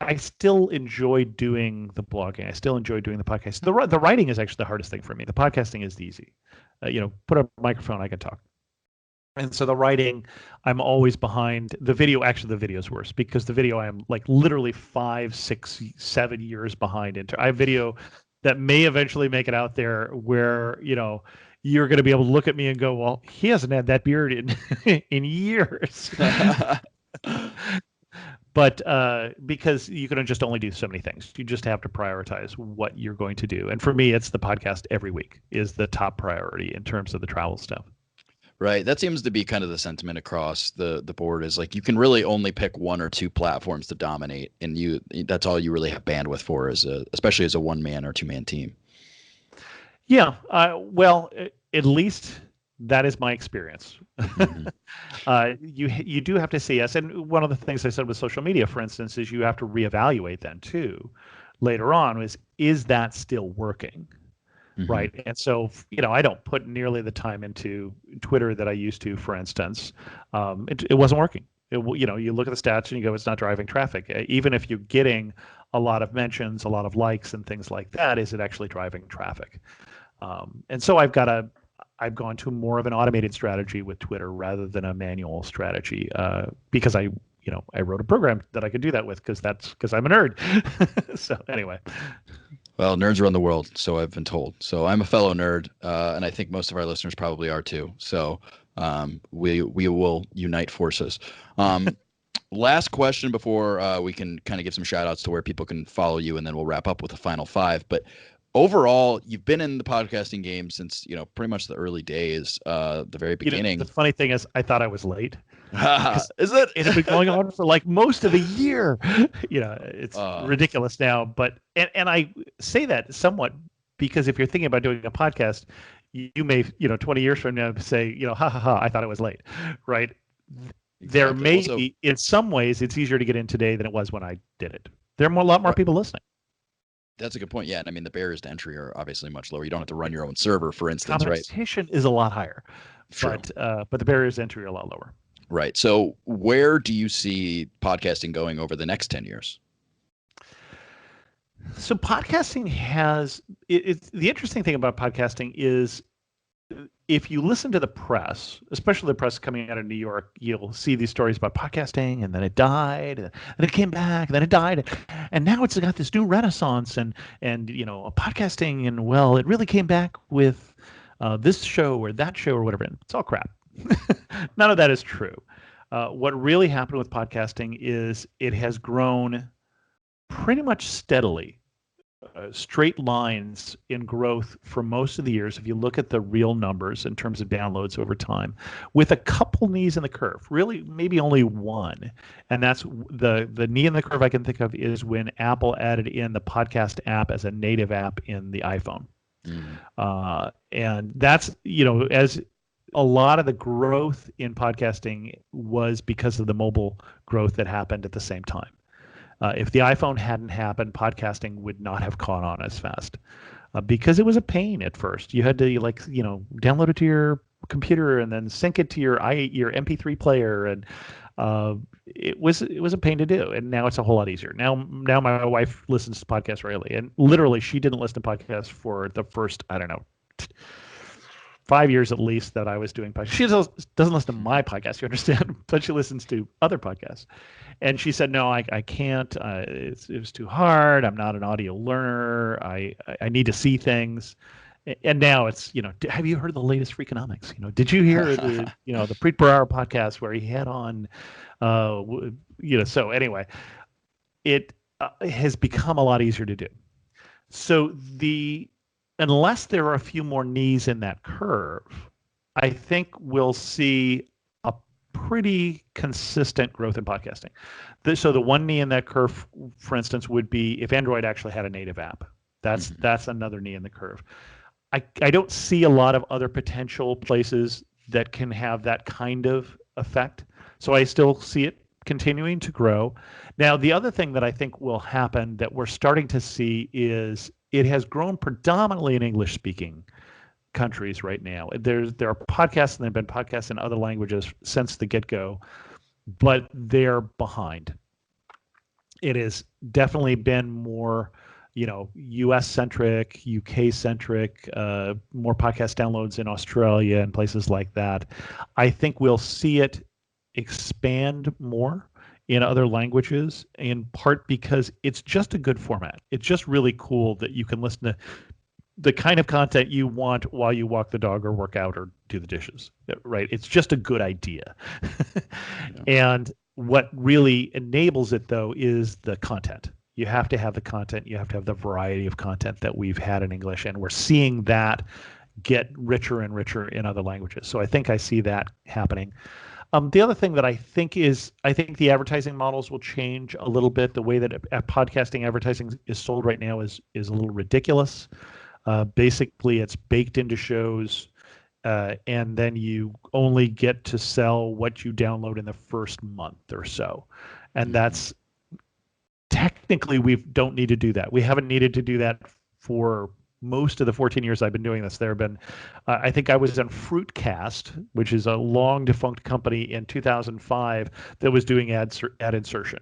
I still enjoy doing the blogging. I still enjoy doing the podcast. The writing is actually the hardest thing for me. The podcasting is easy. Put a microphone, I can talk. And so the writing, I'm always behind. The video, actually, the video is worse, because the video I am like literally 5, 6, 7 years behind into. I have video that may eventually make it out there where you're going to be able to look at me and go, well, he hasn't had that beard in years. But because you can just only do so many things, you just have to prioritize what you're going to do. And for me, it's the podcast every week is the top priority in terms of the travel stuff. Right. That seems to be kind of the sentiment across the board, is like you can really only pick 1 or 2 platforms to dominate, and that's all you really have bandwidth for, especially as a 1-man or 2-man team. Yeah. Well, at least that is my experience. You do have to say yes. And one of the things I said with social media, for instance, is you have to reevaluate then too later on, is that still working? Right. And so, I don't put nearly the time into Twitter that I used to, for instance. It wasn't working. You look at the stats and you go, it's not driving traffic. Even if you're getting a lot of mentions, a lot of likes and things like that, is it actually driving traffic? And so I've gone to more of an automated strategy with Twitter rather than a manual strategy, because I wrote a program that I could do that with, because I'm a nerd. So anyway. Well, nerds run the world, so I've been told. So I'm a fellow nerd, and I think most of our listeners probably are too. So we will unite forces. Last question before we can kind of give some shout outs to where people can follow you, and then we'll wrap up with the final 5. But overall, you've been in the podcasting game since pretty much the early days, the very beginning. The funny thing is, I thought I was late. because Is it? it had been going on for like most of the year. It's Uh, ridiculous now. But and I say that somewhat because if you're thinking about doing a podcast, you may 20 years from now say ha ha ha, I thought it was late, right? There exactly. Well, may so be, in some ways, it's easier to get in today than it was when I did it. There are a lot more right, people listening. that's a good point. Yeah, and I mean the barriers to entry are obviously much lower. You don't have to run your own server, for instance, right? Competition is a lot higher, True. but the barriers to entry are a lot lower. Right. So where do you see podcasting going over the next 10 years? So podcasting has it's the interesting thing about podcasting is if you listen to the press, especially the press coming out of New York, you'll see these stories about podcasting, and then it died, and then it came back, and then it died, and now it's got this new renaissance, and podcasting, and well, it really came back with this show or that show or whatever. It's all crap. None of that is true. What really happened with podcasting is it has grown pretty much steadily, straight lines in growth for most of the years. If you look at the real numbers in terms of downloads over time, with a couple knees in the curve, really maybe only one, and that's the knee in the curve I can think of is when Apple added in the podcast app as a native app in the iPhone, and that's as a lot of the growth in podcasting was because of the mobile growth that happened at the same time. If the iPhone hadn't happened, podcasting would not have caught on as fast because it was a pain at first. You had to download it to your computer and then sync it to your MP3 player, and it was a pain to do. And now it's a whole lot easier. Now my wife listens to podcasts regularly, and literally she didn't listen to podcasts for the first 5 years at least that I was doing podcasts. She doesn't listen to my podcast, you understand, but she listens to other podcasts. And she said, no, I can't. It was too hard. I'm not an audio learner. I need to see things. And now it's, have you heard the latest Freakonomics? Did you hear the Preet Bharara podcast where he had on, so anyway, it has become a lot easier to do. So unless there are a few more knees in that curve, I think we'll see a pretty consistent growth in podcasting. So the one knee in that curve, for instance, would be if Android actually had a native app. That's another knee in the curve. I don't see a lot of other potential places that can have that kind of effect. So I still see it continuing to grow. Now, the other thing that I think will happen that we're starting to see is it has grown predominantly in English-speaking countries right now. There are podcasts, and there have been podcasts in other languages since the get-go, but they're behind. It has definitely been more, U.S.-centric, UK-centric, more podcast downloads in Australia and places like that. I think we'll see it expand more in other languages, in part because it's just a good format. It's just really cool that you can listen to the kind of content you want while you walk the dog or work out or do the dishes, right? It's just a good idea. And what really enables it, though, is the content. You have to have the content. You have to have the variety of content that we've had in English, and we're seeing that get richer and richer in other languages. So I think I see that happening. The other thing that I think the advertising models will change a little bit. The way that podcasting advertising is sold right now is a little ridiculous. Basically, it's baked into shows, and then you only get to sell what you download in the first month or so. And that's technically, we don't need to do that. We haven't needed to do that for most of the 14 years I've been doing this. There have been, I think I was on Fruitcast, which is a long defunct company in 2005 that was doing ad insertion,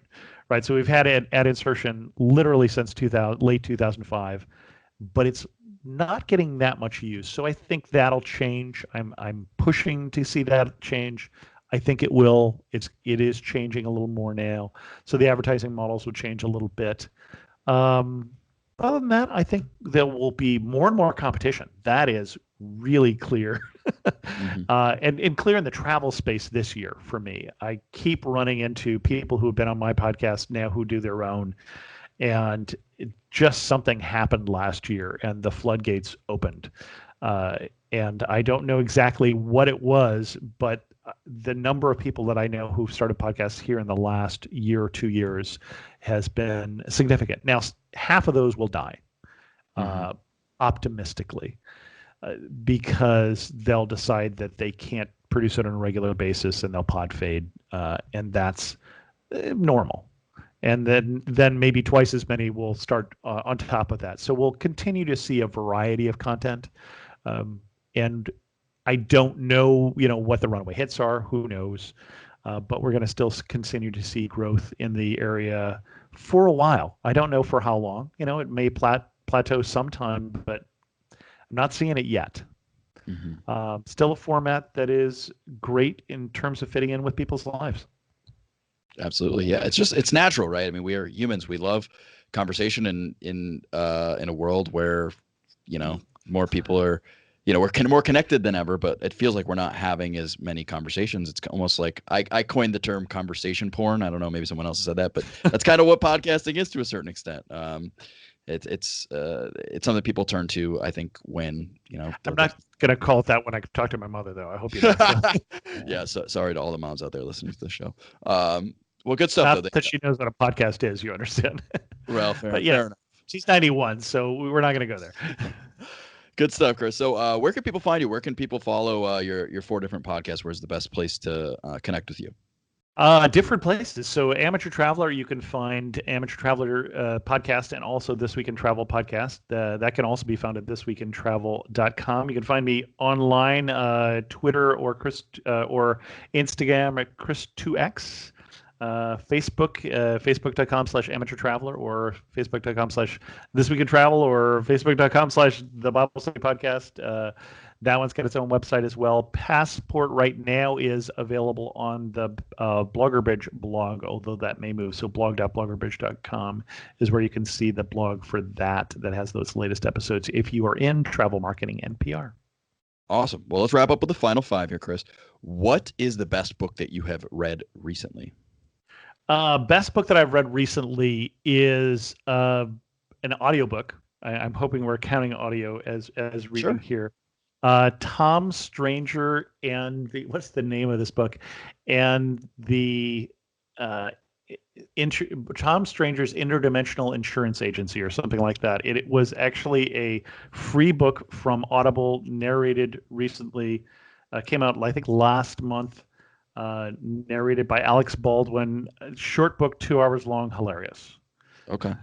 right? So we've had ad insertion literally since late 2005, but it's not getting that much use. So I think that'll change. I'm pushing to see that change. I think it will. It is changing a little more now. So the advertising models will change a little bit. Other than that, I think there will be more and more competition. That is really clear, and clear in the travel space this year for me. I keep running into people who have been on my podcast now who do their own, and just something happened last year, and the floodgates opened. And I don't know exactly what it was, but the number of people that I know who've started podcasts here in the last year or 2 years has been significant. Now, half of those will die, optimistically, because they'll decide that they can't produce it on a regular basis and they'll pod fade, and that's normal. And then maybe twice as many will start on top of that. So we'll continue to see a variety of content, and I don't know, what the runaway hits are. Who knows? But we're going to still continue to see growth in the area for a while. I don't know for how long. It may plateau sometime, but I'm not seeing it yet. Still a format that is great in terms of fitting in with people's lives. Absolutely. Yeah. It's natural, right? I mean, we are humans. We love conversation in a world where, more people are, we're more connected than ever, but it feels like we're not having as many conversations. It's almost like I coined the term conversation porn. I don't know, maybe someone else said that, but that's kind of what podcasting is to a certain extent. It's something people turn to, I think, when, I'm not going to call it that when I talk to my mother, though. I hope you know. Yeah. So, sorry to all the moms out there listening to the show. Well, good stuff. Not that she knows what a podcast is, you understand. Well, fair enough. She's 91, so we're not going to go there. Good stuff, Chris. So where can people find you? Where can people follow your 4 different podcasts? Where's the best place to connect with you? Different places. So Amateur Traveler, you can find Amateur Traveler podcast and also This Week in Travel podcast. That can also be found at thisweekintravel.com. You can find me online, Twitter or Instagram at Chris2X. Facebook, facebook.com/amateur traveler, or facebook.com/This Week in Travel, or facebook.com/The Bible Study Podcast. That one's got its own website as well. Passport right now is available on the Bloggerbridge blog, although that may move. So blog.bloggerbridge.com is where you can see the blog for that has those latest episodes if you are in travel marketing and PR. Awesome. Well, let's wrap up with the final 5 here, Chris. What is the best book that you have read recently? Best book that I've read recently is an audiobook. I'm hoping we're counting audio as reading here. Tom Stranger and what's the name of this book? And the Tom Stranger's Interdimensional Insurance Agency, or something like that. It was actually a free book from Audible, narrated recently. Came out, I think, last month. Narrated by Alex Baldwin. Short book, 2 hours long, hilarious. Okay.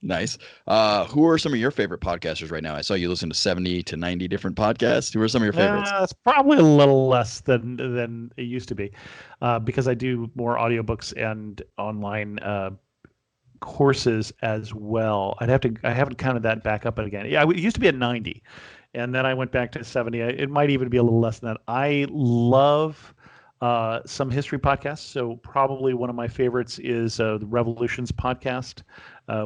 Nice. Who are some of your favorite podcasters right now? I saw you listen to 70 to 90 different podcasts. Who are some of your favorites? It's probably a little less than it used to be, because I do more audiobooks and online courses as well. I haven't counted that back up again. Yeah, it used to be at 90, and then I went back to 70. It might even be a little less than that. I love some history podcasts. So probably one of my favorites is the Revolutions podcast,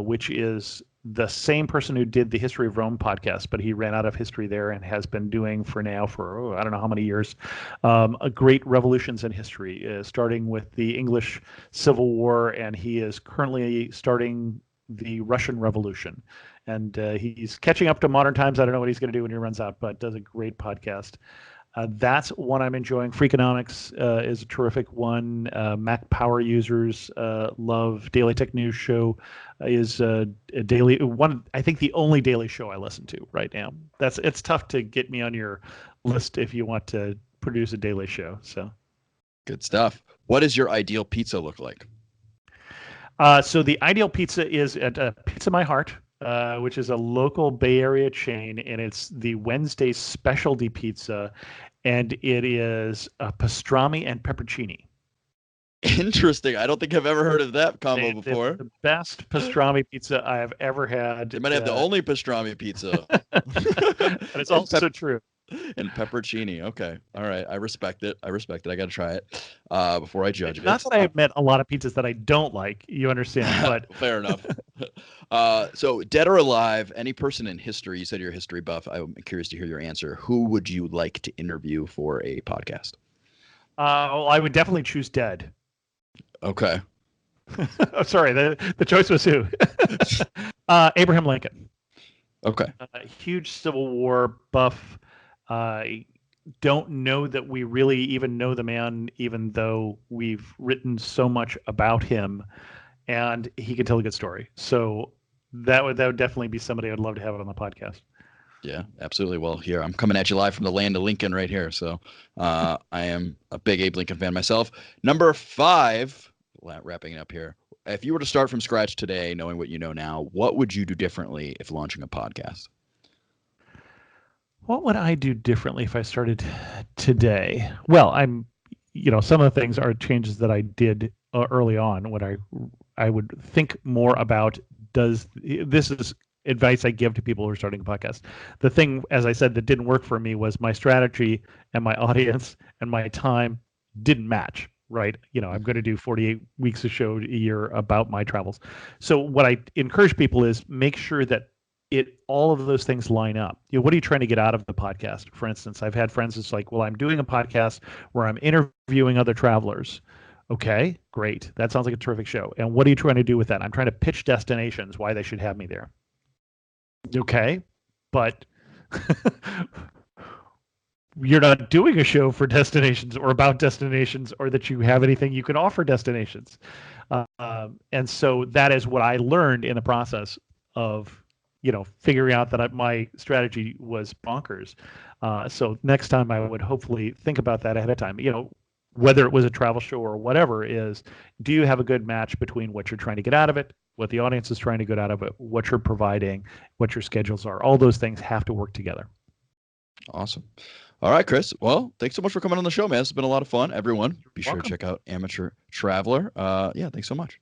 which is the same person who did the History of Rome podcast, but he ran out of history there and has been doing for I don't know how many years, a great revolutions in history, starting with the English Civil War, and he is currently starting the Russian Revolution. And he's catching up to modern times. I don't know what he's going to do when he runs out, but does a great podcast. That's one I'm enjoying. Freakonomics is a terrific one. Mac Power Users love. Daily Tech News Show is a daily one. I think the only daily show I listen to right now. It's tough to get me on your list if you want to produce a daily show. So good stuff. What does your ideal pizza look like? So the ideal pizza is at Pizza My Heart, which is a local Bay Area chain, and it's the Wednesday specialty pizza, and it is pastrami and peppercini. Interesting. I don't think I've ever heard of that combo before. The best pastrami pizza I have ever had. They might have the only pastrami pizza. And it's also true. And peppercini. Okay. All right. I respect it. I got to try it before I judge it. Not that I have met a lot of pizzas that I don't like. You understand, but fair enough. So dead or alive, any person in history, you said you're a history buff. I'm curious to hear your answer. Who would you like to interview for a podcast? Well, I would definitely choose dead. Okay. Oh, sorry. The choice was who? Abraham Lincoln. Okay. Huge Civil War buff. don't know that we really even know the man, even though we've written so much about him, and he can tell a good story. So that would definitely be somebody I'd love to have on the podcast. Yeah, absolutely. Well, here I'm coming at you live from the land of Lincoln right here. So I am a big Abe Lincoln fan myself. Number 5, wrapping it up here. If you were to start from scratch today, knowing what you know now, what would you do differently if launching a podcast? What would I do differently if I started today? Well, some of the things are changes that I did early on when I would think more about, does this is advice I give to people who are starting a podcast. The thing, as I said, that didn't work for me was my strategy and my audience and my time didn't match. Right. I'm going to do 48 weeks of show a year about my travels. So what I encourage people is make sure that all of those things line up. What are you trying to get out of the podcast? For instance, I've had friends that's like, well, I'm doing a podcast where I'm interviewing other travelers. Okay, great. That sounds like a terrific show. And what are you trying to do with that? I'm trying to pitch destinations, why they should have me there. Okay, but you're not doing a show for destinations or about destinations, or that you have anything you can offer destinations. And so that is what I learned in the process of figuring out that my strategy was bonkers. So next time I would hopefully think about that ahead of time. Whether it was a travel show or whatever, is do you have a good match between what you're trying to get out of it, what the audience is trying to get out of it, what you're providing, what your schedules are? All those things have to work together. Awesome. All right, Chris. Well, thanks so much for coming on the show, man. It's been a lot of fun. Everyone, be sure to Welcome. check out Amateur Traveler. Yeah, thanks so much.